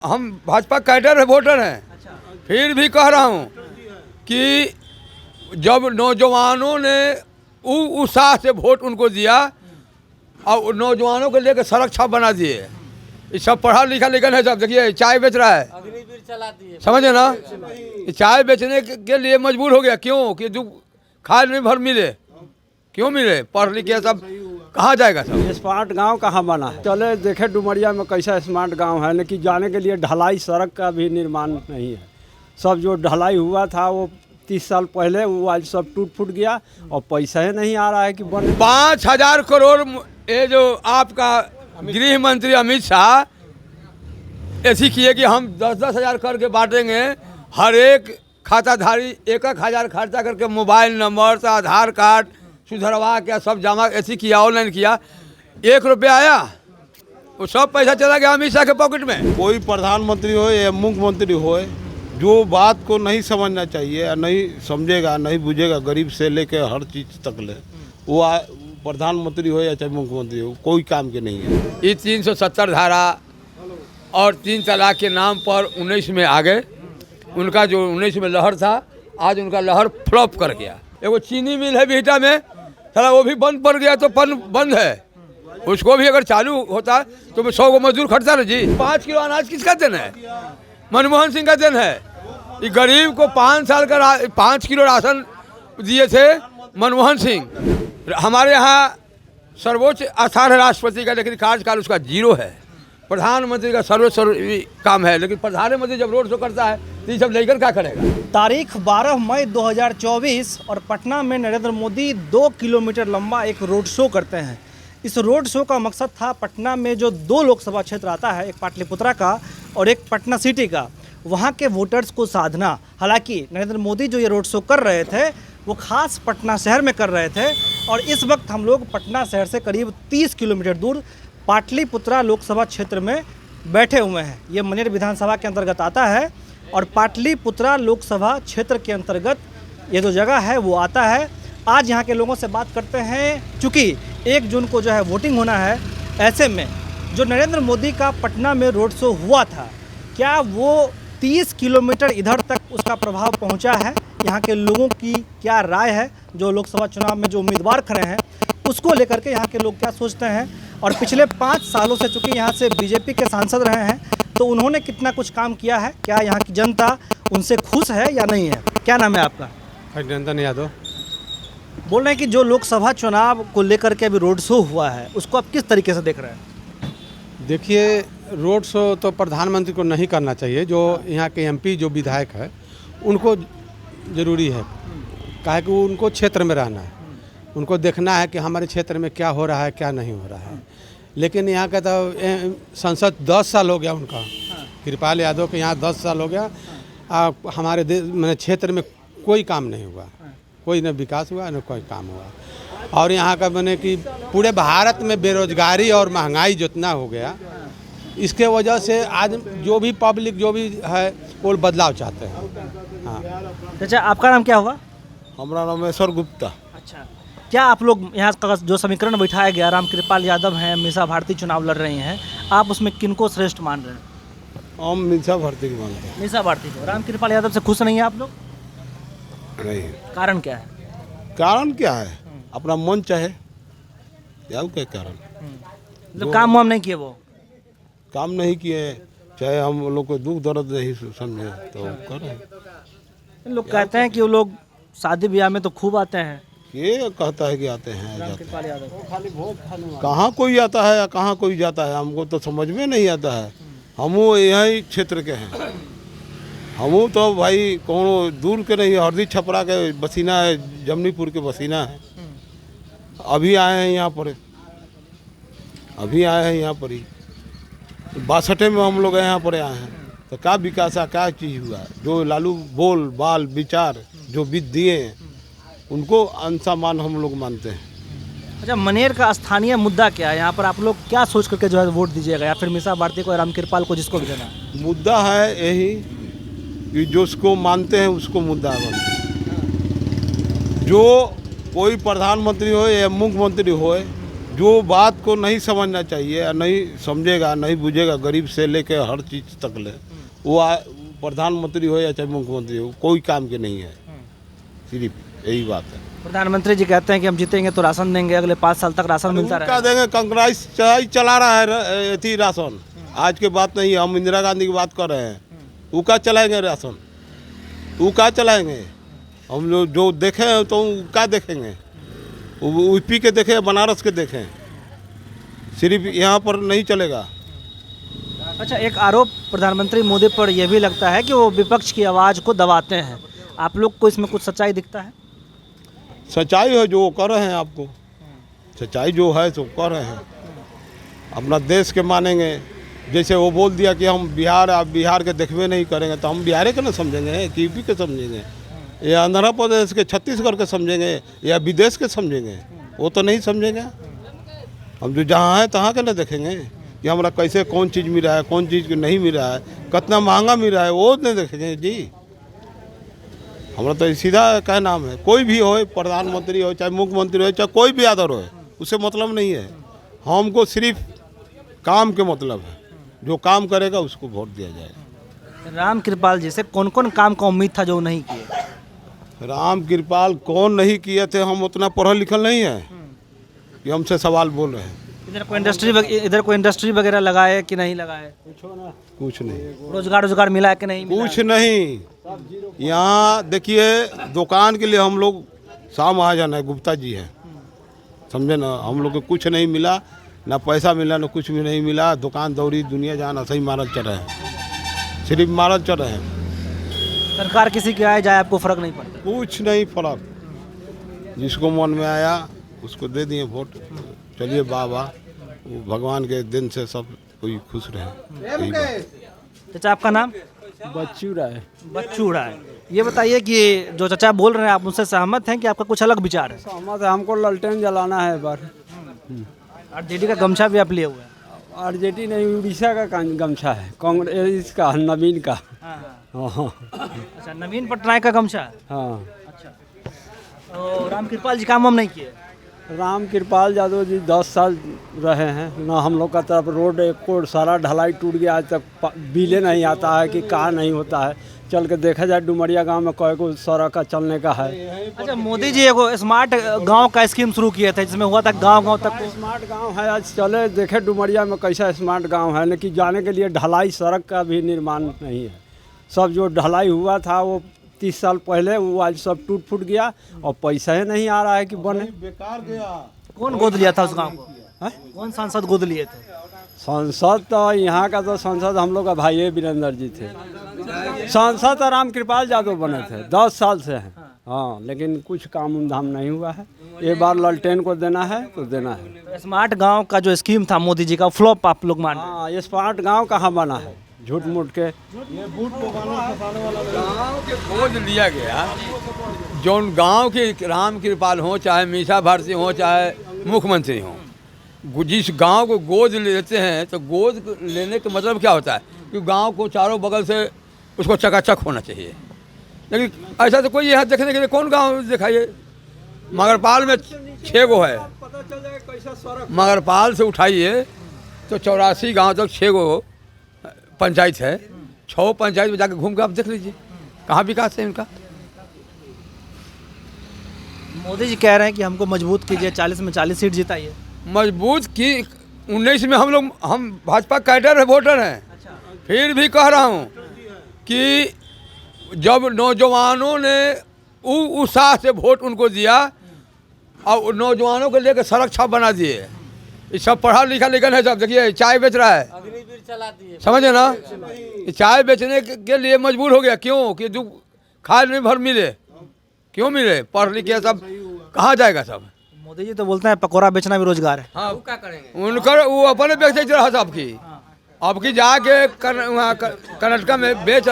हम Bhajpa cadre voter हैं। फिर भी कह रहा हूँ कि जब नौजवानों ने उत्साह से वोट उनको दिया और नौजवानों को लेकर सड़क छाप बना दिए, ये सब पढ़ा लिखा लेकिन है, सब देखिए चाय बेच रहा है, समझे ना, चाय बेचने के लिए मजबूर हो गया। क्यों? कि जो खाद में भर मिले, क्यों मिले? पढ़ लिख के सब कहाँ जाएगा? सब स्मार्ट गांव कहाँ बना है? चले देखे डुमरिया में कैसा स्मार्ट गांव है, लेकिन जाने के लिए ढलाई सड़क का भी निर्माण नहीं है। सब जो ढलाई हुआ था वो 30 साल पहले, वो आज सब टूट फूट गया और पैसा ही नहीं आ रहा है कि बन। 5,000 करोड़ ये जो आपका गृह मंत्री अमित शाह ऐसी किए कि हम 10-10 हज़ार करके बांटेंगे, हर एक खाताधारी 1-1 हज़ार खर्चा करके मोबाइल नंबर से आधार कार्ड सुधरवा के सब जमा ऐसी किया, ऑनलाइन किया। 1 रुपया आया, वो सब पैसा चला गया अमित शाह के पॉकेट में। कोई प्रधानमंत्री हो या मुख्यमंत्री हो, जो बात को नहीं समझना चाहिए या नहीं समझेगा, नहीं बुझेगा, गरीब से लेके हर चीज़ तक ले, वो प्रधानमंत्री हो या चाहे मुख्यमंत्री हो, कोई काम के नहीं है। ये 370 धारा और 3 तलाक के नाम पर 19 में आ गए। उनका जो 19 में लहर था, आज उनका लहर फ्लॉप कर गया। एगो चीनी मिल है बिहटा में, साला वो भी बंद पड़ गया, तो बंद है। उसको भी अगर चालू होता तो 100 को मजदूर खटता ना जी। 5 किलो अनाज किसका देन है? मनमोहन सिंह का देन है। ये गरीब को 5 साल का 5 किलो राशन दिए थे मनमोहन सिंह। हमारे यहाँ सर्वोच्च स्थान है राष्ट्रपति का, लेकिन कार्यकाल उसका 0 है। प्रधानमंत्री का सर्वोच्च काम है, लेकिन प्रधानमंत्री जब रोड शो करता है तो ये सब लेकर क्या करेगा? तारीख 12 मई 2024 और पटना में नरेंद्र मोदी 2 किलोमीटर लंबा एक रोड शो करते हैं। इस रोड शो का मकसद था पटना में जो 2 लोकसभा क्षेत्र आता है, एक पाटलिपुत्रा का और एक पटना सिटी का, वहाँ के वोटर्स को साधना। हालांकि नरेंद्र मोदी जो ये रोड शो कर रहे थे वो खास पटना शहर में कर रहे थे, और इस वक्त हम लोग पटना शहर से करीब 30 किलोमीटर दूर पाटलिपुत्रा लोकसभा क्षेत्र में बैठे हुए हैं। ये मनेर विधानसभा के अंतर्गत आता है और पाटलिपुत्रा लोकसभा क्षेत्र के अंतर्गत ये जो जगह है वो आता है। आज यहाँ के लोगों से बात करते हैं, चूँकि 1 जून को जो है वोटिंग होना है, ऐसे में जो नरेंद्र मोदी का पटना में रोड शो हुआ था, क्या वो 30 किलोमीटर इधर तक उसका प्रभाव पहुंचा है? यहाँ के लोगों की क्या राय है? जो लोकसभा चुनाव में जो उम्मीदवार खड़े हैं उसको लेकर के यहाँ के लोग क्या सोचते हैं? और पिछले 5 सालों से चूँकि यहाँ से बीजेपी के सांसद रहे हैं, तो उन्होंने कितना कुछ काम किया है? क्या यहाँ की जनता उनसे खुश है या नहीं है? क्या नाम है आपका? अभिनंदन यादव। बोल रहे हैं कि जो लोकसभा चुनाव को लेकर के अभी रोड शो हुआ है, उसको आप किस तरीके से देख रहे हैं? देखिए, रोड शो तो प्रधानमंत्री को नहीं करना चाहिए। जो यहाँ के एमपी जो विधायक है उनको ज़रूरी है, काहे कि उनको क्षेत्र में रहना है, उनको देखना है कि हमारे क्षेत्र में क्या हो रहा है, क्या नहीं हो रहा है। लेकिन यहाँ का तो संसद 10 साल हो गया उनका, कृपाल यादव के यहाँ 10 साल हो गया। हमारे मैंने क्षेत्र में कोई काम नहीं हुआ, कोई न विकास हुआ न कोई काम हुआ। और यहाँ का मैंने कि पूरे भारत में बेरोजगारी और महंगाई जितना हो गया, इसके वजह से आज जो भी पब्लिक जो भी है वो बदलाव चाहते हैं। हाँ। अच्छा, आपका नाम क्या हुआ? हमारा नाम ईश्वर गुप्ता। अच्छा, क्या आप लोग यहाँ का जो समीकरण बैठाया गया, रामकृपाल यादव हैं, मीसा भारती चुनाव लड़ रही हैं, आप उसमें किनको श्रेष्ठ मान रहे हैं? हम मीसा भारती को मानते हैं। मीसा भारती को। रामकृपाल यादव से खुश नहीं है आप लोग? नहीं। कारण क्या है? कारण क्या है? अपना मन चाहे या क्या कारण? मतलब काम वाम नहीं किए वो? काम नहीं किए, चाहे हम लोग को दुख दर्द नहीं समझे तो करें। लोग कहते हैं कि वो लोग शादी ब्याह में तो खूब आते हैं। ये कहता है कि आते हैं जाते हैं। रामकृपाल यादव कहाँ कोई आता है या कहाँ कोई जाता है, हमको तो समझ में नहीं आता है। हम यही क्षेत्र के हैं, हम तो भाई कौन दूर के नहीं, हरदी छपरा के बसीना है, जमनीपुर के बसीना है। अभी आए हैं यहाँ पर, अभी आए हैं यहाँ पर ही 62 में हम लोग यहाँ पर आए हैं। तो क्या विकास है, क्या चीज़ हुआ? जो लालू बोल बाल विचार जो विद दिए उनको अंशमान हम लोग मानते हैं। अच्छा, मनेर का स्थानीय मुद्दा क्या है? यहाँ पर आप लोग क्या सोच करके जो है वोट दीजिएगा, या फिर मीसा भारती को, रामकृपाल को, जिसको भी देना? मुद्दा है यही कि जो उसको मानते हैं उसको मुद्दा बनते हैं। जो कोई प्रधानमंत्री हो या मुख्यमंत्री हो, जो बात को नहीं समझना चाहिए या नहीं समझेगा, नहीं बुझेगा, गरीब से लेके हर चीज़ तक ले, वो प्रधानमंत्री हो या चाहे मुख्यमंत्री हो, कोई काम के नहीं है। सिर्फ यही बात है। प्रधानमंत्री जी कहते हैं कि हम जीतेंगे तो राशन देंगे, अगले 5 साल तक राशन मिलता क्या रहेगा। देंगे? कांग्रेस चला रहा है थी राशन। आज के बात नहीं, हम इंदिरा गांधी की बात कर रहे हैं। वो क्या चलाएंगे राशन? वो क्या चलाएंगे? हम लोग जो देखे हैं तो क्या देखेंगे? यूपी के देखें, बनारस के देखें, सिर्फ यहाँ पर नहीं चलेगा। अच्छा, एक आरोप प्रधानमंत्री मोदी पर यह भी लगता है कि वो विपक्ष की आवाज़ को दबाते हैं। आप लोग को इसमें कुछ सच्चाई दिखता है? सच्चाई है जो कर रहे हैं, आपको सच्चाई जो है तो कर रहे हैं। अपना देश के मानेंगे। जैसे वो बोल दिया कि हम बिहार, आप बिहार के देखबे नहीं करेंगे, तो हम बिहार के ना समझेंगे कि यूपी के समझेंगे, या आंध्र प्रदेश के, छत्तीसगढ़ के समझेंगे, या विदेश के समझेंगे? वो तो नहीं समझेंगे। हम जो जहाँ है तहाँ के ना देखेंगे कि हमारा कैसे कौन चीज़ मिल रहा है, कौन चीज़ नहीं मिल रहा है, कितना महंगा मिल रहा है, वो नहीं देखेंगे जी। हमारा तो सीधा क्या नाम है, कोई भी हो, प्रधानमंत्री हो, चाहे मुख्यमंत्री हो, चाहे कोई भी आदर हो, उससे मतलब नहीं है। हमको सिर्फ काम के मतलब है। जो काम करेगा उसको वोट दिया जाएगा। राम कृपाल जी से कौन कौन काम का उम्मीद था जो नहीं किए? राम कृपाल कौन नहीं किए थे? हम उतना पढ़ल लिखल नहीं है कि हमसे सवाल बोल रहे हैं। इधर कोई इंडस्ट्री वगैरह लगाए कि नहीं लगाए? कुछ नहीं। रोजगार मिला कि नहीं मिला? कुछ नहीं। यहाँ देखिए, दुकान के लिए हम लोग शाह महाजन है, गुप्ता जी हैं, समझे ना। हम लोग को कुछ नहीं मिला, ना पैसा मिला, ना कुछ भी नहीं मिला। दुकान दौड़ी दुनिया जाना सही मारल चल रहे हैं, सिर्फ मारल चल रहे हैं। सरकार किसी की आए जाए आपको फर्क नहीं पड़ता? कुछ नहीं फर्क। जिसको मन में आया उसको दे दिए वोट। चलिए वाह, वो भगवान के दिन से सब कोई खुश रहे। चाचा, आपका नाम? बच्चू राय। बच्चू राय। ये बताइए कि जो चाचा बोल रहे हैं, आप उनसे सहमत हैं कि आपका कुछ अलग विचार है? सहमत है। हमको ललटेन जलाना है बार। आरजेडी का गमछा भी आप लिए हुए हैं? आरजेडी नहीं, उड़ीसा का गमछा है, कांग्रेस का, नवीन का। हाँ। अच्छा, नवीन पटनायक का गमछा है। हाँ। अच्छा, तो राम कृपाल जी काम हम नहीं किए? राम कृपाल यादव जी 10 साल रहे हैं ना। हम लोग का तरफ रोड एक कोड सारा ढलाई टूट गया, आज तक बिले नहीं आता है कि कहाँ नहीं होता है। चल के देखा जाए डुमरिया गांव में कई को सड़क का चलने का है। अच्छा, मोदी जी एगो स्मार्ट गांव का स्कीम शुरू किए थे, जिसमें हुआ था गांव तक स्मार्ट गांव है। आज चले देखे डुमरिया में कैसा स्मार्ट गांव है, लेकिन जाने के लिए ढलाई सड़क का भी निर्माण नहीं है। सब जो ढलाई हुआ था वो 30 साल पहले, वो आज सब टूट फूट गया और पैसा ही नहीं आ रहा है कि बने। बेकार गया। कौन गोद लिया था उस गांव को? कौन सांसद गोद लिए थे? सांसद तो यहाँ का तो सांसद हम लोग का भाई वीरेंद्र जी थे। सांसद तो राम कृपाल यादव बने थे, 10 साल से हैं। हाँ, लेकिन कुछ काम धाम नहीं हुआ है। एक बार ललटेन को देना है तो देना है। तो स्मार्ट गांव का जो स्कीम था मोदी जी का, फ्लॉप आप लोग मान रहे हैं? हाँ, ये स्मार्ट गांव कहाँ बना है? झूठ मूठ के गाँव के खोज लिया गया। जौन गांव के राम कृपाल हो, चाहे मीसा भारती हो, चाहे मुख्यमंत्री हो, जिस गांव को गोद लेते हैं तो गोद लेने का मतलब क्या होता है कि गांव को चारों बगल से उसको चकाचक होना चाहिए। लेकिन ऐसा तो कोई यहाँ देखने के लिए कौन गांव दिखाइए? मगरपाल में 6 गो है। मगरपाल से उठाइए तो 84 गांव तक 6 गो पंचायत है। 6 पंचायत में जाकर घूम के आप देख लीजिए कहाँ विकास है इनका। मोदी जी कह रहे हैं कि हमको मजबूत कीजिए, 40 में 40 सीट जिताइए। मजबूत की 19 में हम भाजपा कैडर है, वोटर हैं। फिर भी कह रहा हूँ कि जब नौजवानों ने उत्साह से वोट उनको दिया और नौजवानों को लेकर सड़क छाप बना दिए। ये सब पढ़ा लिखा लेकिन है सब। देखिए चाय बेच रहा है, समझे ना, चाय बेचने के लिए मजबूर हो गया। क्यों? कि जो खाए नहीं भर मिले। क्यों मिले? पढ़ लिख के सब कहाँ जाएगा सब। मोदी जी तो बोलते हैं पकौड़ा बेचना भी रोजगार है। हाँ, क्या करेंगे? उनका वो अपने बेच रहा था। अब की जाके कर्नाटक में बेच,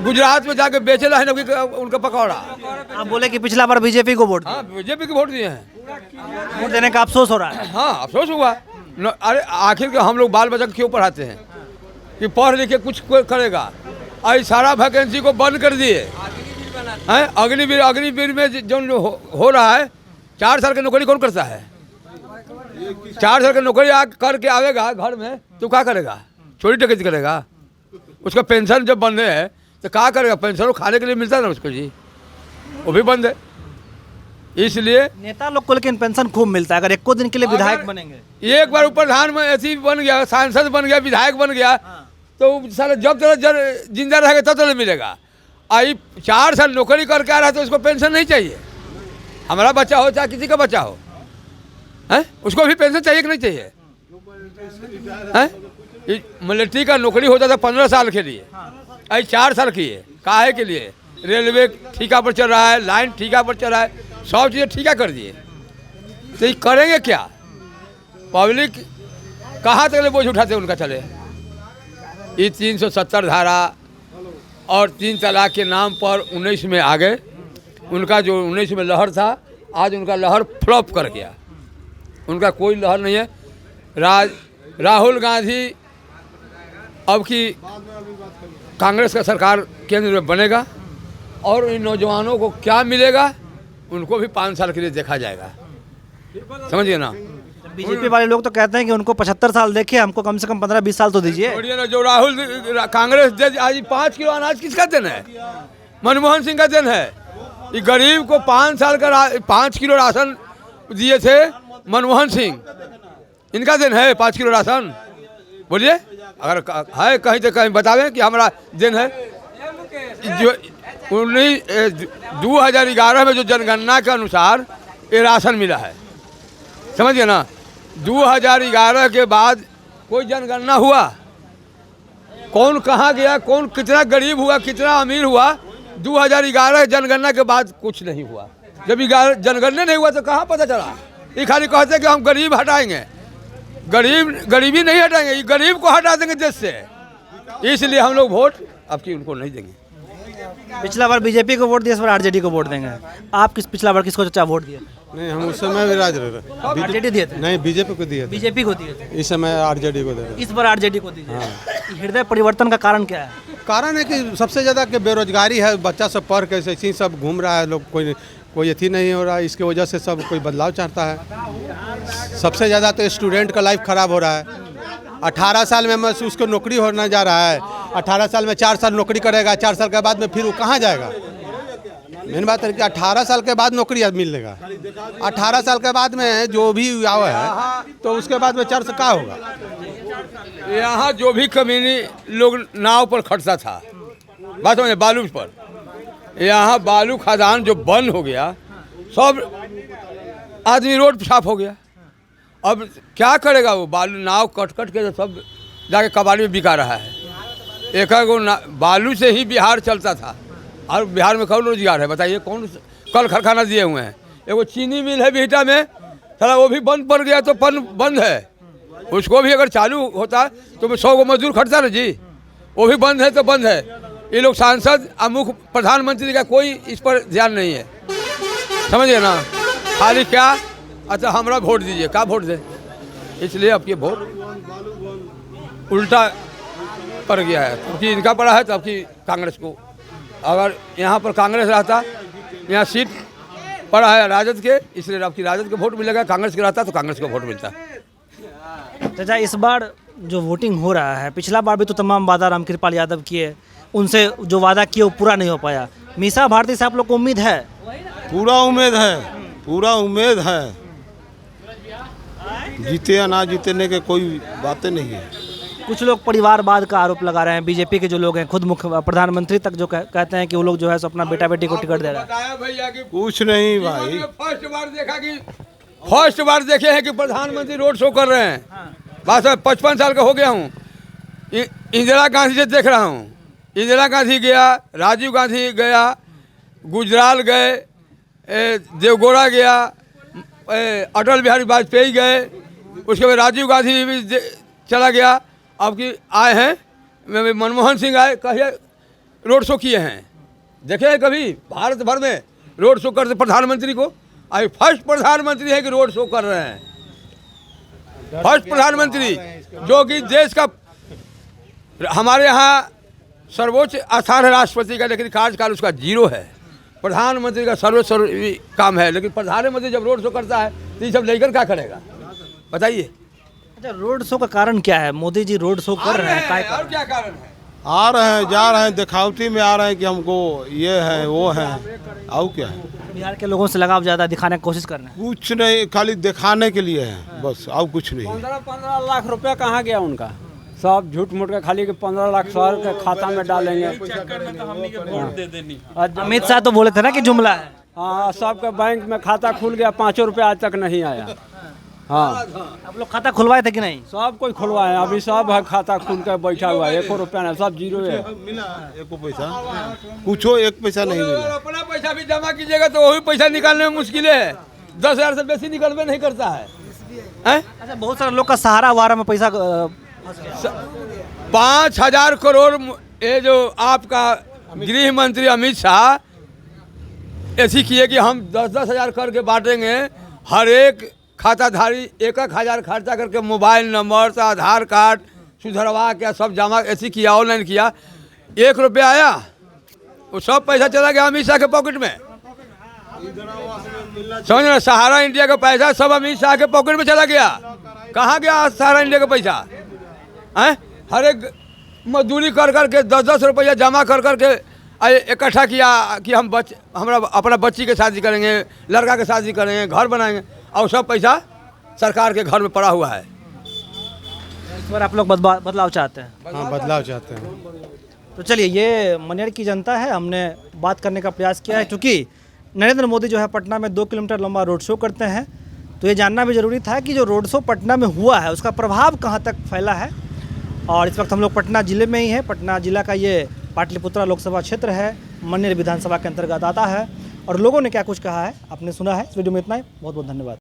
गुजरात में जाके बेचे ला है उनका पकौड़ा। आप बोले कि पिछला बार बीजेपी को वोट? हाँ, बीजेपी को वोट दिए हैं। वोट देने का अफसोस हो रहा है। हाँ, अफसोस हुआ। अरे आखिर के हम लोग बाल बच्चा क्यों पढ़ाते हैं कि पढ़ लिख के कुछ करेगा? आज सारा वैकेंसी को बंद कर दिए हैं। अग्निवीर में जो हो रहा है, 4 साल की नौकरी कौन करता है? 4 साल की नौकरी करके आवेगा घर में तो क्या करेगा? चोरी डकैती करेगा? उसका पेंशन जब बंद है तो क्या करेगा? पेंशन वो खाने के लिए मिलता है ना उसको जी, वो भी बंद है। इसलिए नेता लोग को लेकिन पेंशन खूब मिलता है, अगर एको दिन के लिए विधायक बनेंगे। एक बार प्रधान में ऐसी बन गया, सांसद बन गया, विधायक बन गया तो सारा जब तक जिंदा रहेगा तब तक मिलेगा। आई 4 साल नौकरी करके आ रहा है तो उसको पेंशन नहीं चाहिए? हमारा बच्चा हो चाहे किसी का बच्चा हो, हैं उसको भी पेंशन चाहिए कि नहीं चाहिए? हैं मिलिट्री का नौकरी होता था 15 साल के लिए, आई 4 साल की है। काहे के लिए? रेलवे ठेका पर चल रहा है, लाइन ठेका पर चल रहा है, सब चीज़ें ठेका कर दिए। तो ये करेंगे क्या? पब्लिक कहाँ तक बोझ उठाते उनका चले? ये 370 धारा और 3 तलाक के नाम पर 19 में आ गए। उनका जो 19 में लहर था, आज उनका लहर फ्लॉप कर गया। उनका कोई लहर नहीं है। राहुल गांधी अब की कांग्रेस का सरकार केंद्र में बनेगा और इन नौजवानों को क्या मिलेगा उनको भी 5 साल के लिए देखा जाएगा, समझिए ना। बीजेपी वाले लोग तो कहते हैं कि उनको 75 साल देखे, हमको कम से कम 15-20 साल तो दीजिए। छोड़िए ना, जो राहुल कांग्रेस दे आज 5 किलो अनाज किसका देन है? मनमोहन सिंह का देन है। ये गरीब को 5 साल का 5 किलो राशन दिए थे मनमोहन सिंह, इनका देन है 5 किलो राशन? बोलिए, अगर है कहीं तो कहीं बतावें कि हमारा देन है। जो 2011 में जो जनगणना के अनुसार ये राशन मिला है, समझिए ना। 2011 के बाद कोई जनगणना हुआ? कौन कहाँ गया, कौन कितना गरीब हुआ, कितना अमीर हुआ? 2011 जनगणना के बाद कुछ नहीं हुआ। जब जनगणना नहीं हुआ तो कहाँ पता चला? ये खाली कहते हैं कि हम गरीब हटाएंगे, गरीबी नहीं हटाएंगे, ये गरीब को हटा देंगे देश से। इसलिए हम लोग वोट अब की उनको नहीं देंगे। पिछला बार बीजेपी को वोट दिया, इस बार आरजेडी को वोट देंगे। आप पिछला बार किसको चाचा वोट दिए? नहीं, हम उस समय भी आरजेडी दिए थे। नहीं, बीजेपी को दिए थे। बीजेपी को दिए थे, इस समय आरजेडी को दे रहे। इस बार आरजेडी को दीजिए। हृदय परिवर्तन का कारण क्या है? कारण है कि सबसे ज़्यादा कि बेरोजगारी है, बच्चा सब पढ़ के ऐसे ही सब घूम रहा है, लोग कोई अथी नहीं हो रहा है। इसके वजह से सब कोई बदलाव चाहता है। सबसे ज़्यादा तो स्टूडेंट का लाइफ ख़राब हो रहा है। 18 साल में उसको नौकरी होने जा रहा है, 18 साल में 4 साल नौकरी करेगा, 4 साल के बाद में फिर वो कहाँ जाएगा? मेन बात है कि 18 साल के बाद नौकरी मिलेगा। 18 साल के बाद में जो भी आवा है तो उसके बाद में 4 साल क्या होगा? यहाँ जो भी कमीनी लोग नाव पर खटता था, बात समझे, बालू पर, यहाँ बालू खदान जो बंद हो गया, सब आदमी रोड पे साफ हो गया। अब क्या करेगा वो? बालू नाव कट के तो सब जाके कबाड़ी में बिका रहा है। एक बालू से ही बिहार चलता था, और बिहार में कौन रोजगार है बताइए? कौन कल कारखाना दिए हुए हैं? एगो चीनी मिल है बिहटा में, साला वो भी बंद पड़ गया तो बंद है। उसको भी अगर चालू होता तो 100 गो मजदूर खटता ना जी, वो भी बंद है तो बंद है। ये लोग सांसद और मुख्य प्रधानमंत्री का कोई इस पर ध्यान नहीं है, समझिए ना। खाली क्या, अच्छा हमारा वोट दीजिए, क्या वोट दे? इसलिए अब ये वोट उल्टा पड़ गया है। क्योंकि इनका पड़ा है तो अब की कांग्रेस को, अगर यहाँ पर कांग्रेस रहता, यहाँ सीट पड़ा है राजद के, इसलिए अब की राजद को वोट मिलेगा। कांग्रेस के रहता तो कांग्रेस को वोट मिलता। चाचा, इस बार जो वोटिंग हो रहा है, पिछला बार भी तो तमाम वादा रामकृपाल यादव किए, उनसे जो वादा किए वो पूरा नहीं हो पाया। मीसा भारती से आप लोग को उम्मीद है? पूरा उम्मीद है, पूरा उम्मीद है। जीते या ना जीतने के कोई बातें नहीं है। कुछ लोग परिवारवाद का आरोप लगा रहे हैं, बीजेपी के जो लोग हैं, खुद मुख्य प्रधानमंत्री तक जो कहते हैं कि वो लोग जो है सो अपना बेटा बेटी को टिकट दे रहा है। कुछ नहीं भाई, फर्स्ट बार देखे हैं कि प्रधानमंत्री रोड शो कर रहे हैं। बस 55 साल का हो गया हूँ, इंदिरा गांधी से देख रहा हूँ। इंदिरा गांधी गया, राजीव गांधी गया, गुजराल गए, देवगौड़ा गया, अटल बिहारी वाजपेयी गए, उसके बाद राजीव गांधी भी चला गया। अब की आए हैं मनमोहन सिंह आए, कहिए रोड शो किए हैं, देखे हैं कभी भारत भर में रोड शो करते प्रधानमंत्री को? आज फर्स्ट प्रधानमंत्री है कि रोड शो कर रहे हैं। फर्स्ट प्रधानमंत्री जो कि देश का, हमारे यहाँ सर्वोच्च स्थान है राष्ट्रपति का, लेकिन कार्यकाल उसका 0 है। प्रधानमंत्री का सर्वोच्च काम है, लेकिन प्रधानमंत्री जब रोड शो करता है तो ये सब लेकर क्या करेगा? बताइए। अच्छा, रोड शो का कारण क्या है? मोदी जी रोड शो कर रहे हैं, काय और क्या कारण है? आ रहे हैं, जा रहे हैं, दिखावटी में आ रहे हैं कि हमको ये है वो है, और क्या है। बिहार के लोगों से लगाव ज़्यादा दिखाने की कोशिश कर रहे हैं। कुछ नहीं, खाली दिखाने के लिए है बस, और कुछ नहीं। 15 लाख रुपया कहाँ गया उनका? सब झूठ मूठ के खाली के 15 लाख शहर के खाता में डालेंगे। अमित शाह तो बोले थे ना कि जुमला है। हाँ, सबके बैंक में खाता खुल गया, 5 रुपया आज तक नहीं आया। हाँ, आप लोग खाता खुलवाए थे कि नहीं? सब कोई खुलवाए, अभी सब है खाता खुल के बैठा हुआ है, 1 रुपया नहीं, सब जीरो है। मिला एको पैसा, कुछो 1 पैसा नहीं मिला। अपना पैसा भी जमा कीजिएगा तो वही पैसा निकालने में मुश्किल है। 10,000 से बेसी निकलबे नहीं करता है। अच्छा, बहुत सारे लोग का सहारा वारा में पैसा 5,000 करोड़ ये जो आपका गृह मंत्री अमित शाह ऐसी किए कि हम 10-10 हज़ार करके बांटेंगे, हर एक खाताधारी 1-1 हज़ार खर्चा करके मोबाइल नंबर से आधार कार्ड सुधरवा के सब जमा ऐसी किया, ऑनलाइन किया। 1 रुपया आया, वो सब पैसा चला गया अमित शाह के पॉकेट में। समझ रहे, सहारा इंडिया का पैसा सब अमित शाह के पॉकेट में चला गया। कहाँ गया सहारा इंडिया का पैसा? हैं, हर एक मजदूरी कर करके 10-10 रुपया जमा कर करके इकट्ठा किया कि हम हमरा अपना बच्ची के शादी करेंगे, लड़का के शादी करेंगे, घर बनाएंगे, और सब पैसा सरकार के घर में पड़ा हुआ है। इस बार आप लोग बदलाव चाहते हैं? हाँ, बदलाव चाहते हैं। तो चलिए, ये मनेर की जनता है, हमने बात करने का प्रयास किया है। क्योंकि नरेंद्र मोदी जो है पटना में 2 किलोमीटर लंबा रोड शो करते हैं, तो ये जानना भी ज़रूरी था कि जो रोड शो पटना में हुआ है उसका प्रभाव कहाँ तक फैला है। और इस वक्त हम लोग पटना ज़िले में ही हैं। पटना जिला का ये पाटलिपुत्रा लोकसभा क्षेत्र है, मनेर विधानसभा के अंतर्गत आता है। और लोगों ने क्या कुछ कहा है आपने सुना है। इस वीडियो में इतना ही, बहुत बहुत धन्यवाद।